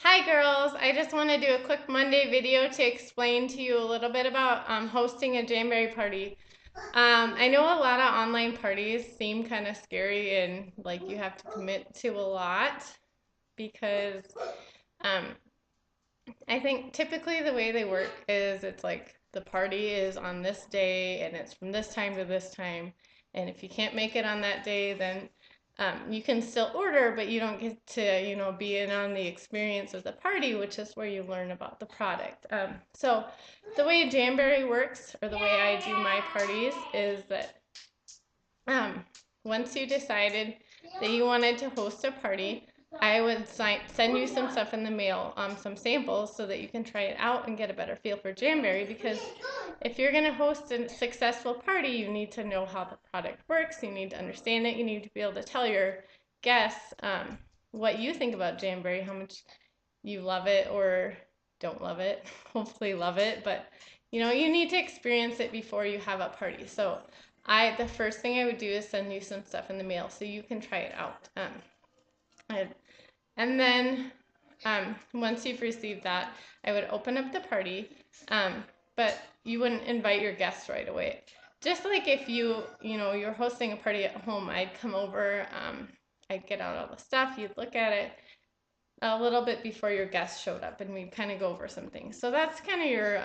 Hi girls, I just want to do a quick Monday video to explain to you a little bit about hosting a Jamberry party. I know a lot of online parties seem kind of scary and like you have to commit to a lot because um, I think typically the way they work is it's like the party is on this day and it's from this time to this time. And if you can't make it on that day, then you can still order, but you don't get to, be in on the experience of the party, which is where you learn about the product. So the way Jamberry works, or the way I do my parties, is that um, once you decided that you wanted to host a party, I would send you some stuff in the mail, some samples, so that you can try it out and get a better feel for Jamberry. Because if you're going to host a successful party, you need to know how the product works. You need to understand it. You need to be able to tell your guests what you think about Jamberry, how much you love it or don't love it. Hopefully, love it, but you need to experience it before you have a party. So the first thing I would do is send you some stuff in the mail so you can try it out. And then once you've received that, I would open up the party, but you wouldn't invite your guests right away. Just like if you're hosting a party at home, I'd come over, I'd get out all the stuff, you'd look at it a little bit before your guests showed up, and we'd kind of go over some things. So that's kind of your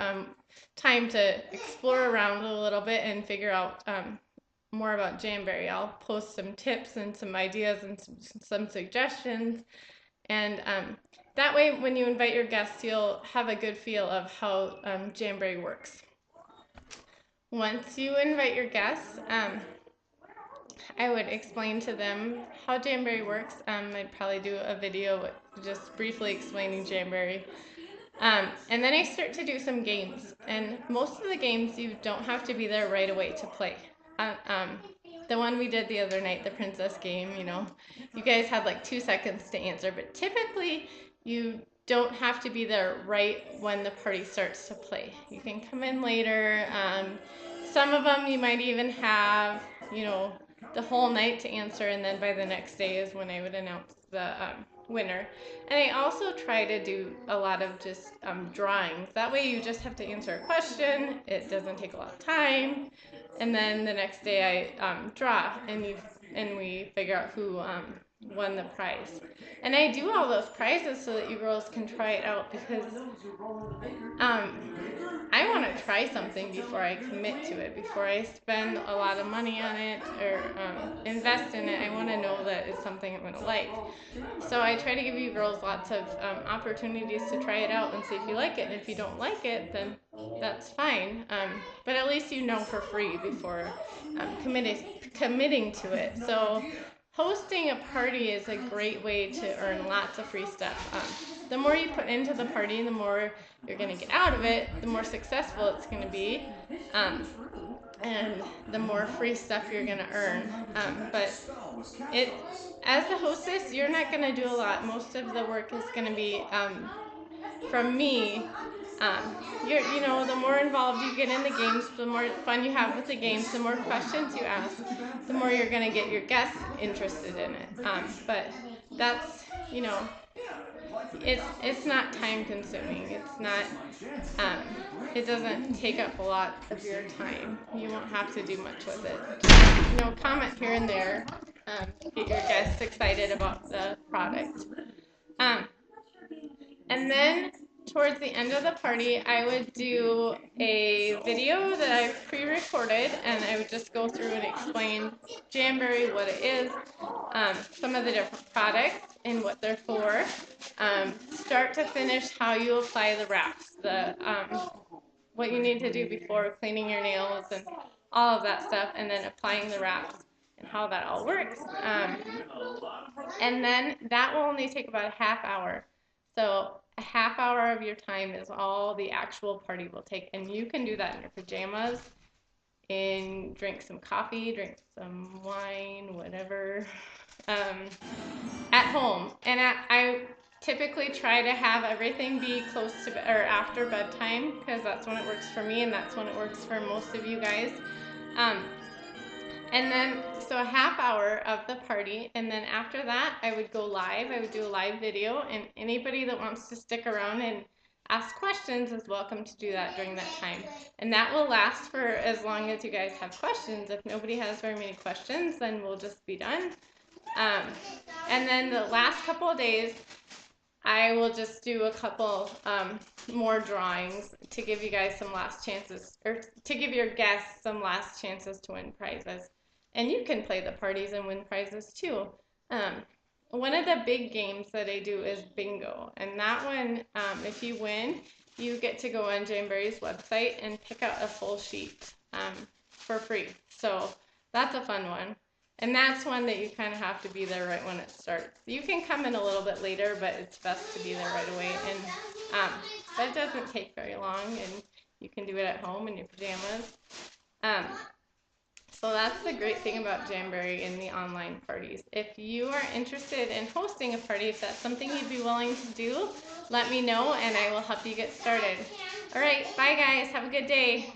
time to explore around a little bit and figure out more about Jamberry. I'll post some tips and some ideas and some suggestions. And that way, when you invite your guests, you'll have a good feel of how Jamberry works. Once you invite your guests, I would explain to them how Jamberry works. I'd probably do a video just briefly explaining Jamberry. And then I start to do some games. And most of the games you don't have to be there right away to play. The one we did the other night, the princess game, you guys had like 2 seconds to answer, but typically you don't have to be there right when the party starts to play. You can come in later. Some of them you might even have, the whole night to answer, and then by the next day is when I would announce the winner. And I also try to do a lot of just drawings. That way you just have to answer a question. It doesn't take a lot of time. And then the next day I draw, and we figure out who won the prize. And I do all those prizes so that you girls can try it out, because I want to try something before I commit to it, before I spend a lot of money on it or invest in it. I want to know that it's something I'm going to like. So I try to give you girls lots of opportunities to try it out and see if you like it. And if you don't like it, then that's fine. But at least you know for free before committing to it. So hosting a party is a great way to earn lots of free stuff. The more you put into the party, the more you're going to get out of it, the more successful it's going to be, and the more free stuff you're going to earn. But as the hostess, you're not going to do a lot. Most of the work is going to be from me. The more involved you get in the games, the more fun you have with the games, the more questions you ask, the more you're going to get your guests interested in it. But that's, it's not time consuming. It's not, it doesn't take up a lot of your time. You won't have to do much with it. Just, comment here and there, get your guests excited about the product. And then towards the end of the party, I would do a video that I've pre-recorded, and I would just go through and explain Jamberry, what it is, some of the different products and what they're for, start to finish how you apply the wraps, what you need to do before cleaning your nails and all of that stuff, and then applying the wraps and how that all works. And then that will only take about a half hour. So a half hour of your time is all the actual party will take, and you can do that in your pajamas, and drink some coffee, drink some wine, whatever, at home. And I typically try to have everything be close to or after bedtime, because that's when it works for me, and that's when it works for most of you guys. And then, so a half hour of the party, and then after that, I would go live. I would do a live video, and anybody that wants to stick around and ask questions is welcome to do that during that time. And that will last for as long as you guys have questions. If nobody has very many questions, then we'll just be done. And then the last couple of days, I will just do a couple more drawings to give you guys some last chances, or to give your guests some last chances to win prizes. And you can play the parties and win prizes too. One of the big games that I do is bingo. And that one, if you win, you get to go on Jamberry's website and pick out a full sheet for free. So that's a fun one. And that's one that you kind of have to be there right when it starts. You can come in a little bit later, but it's best to be there right away. And that doesn't take very long, and you can do it at home in your pajamas. So that's the great thing about Jamberry and the online parties. If you are interested in hosting a party, if that's something you'd be willing to do, let me know and I will help you get started. All right, bye guys. Have a good day.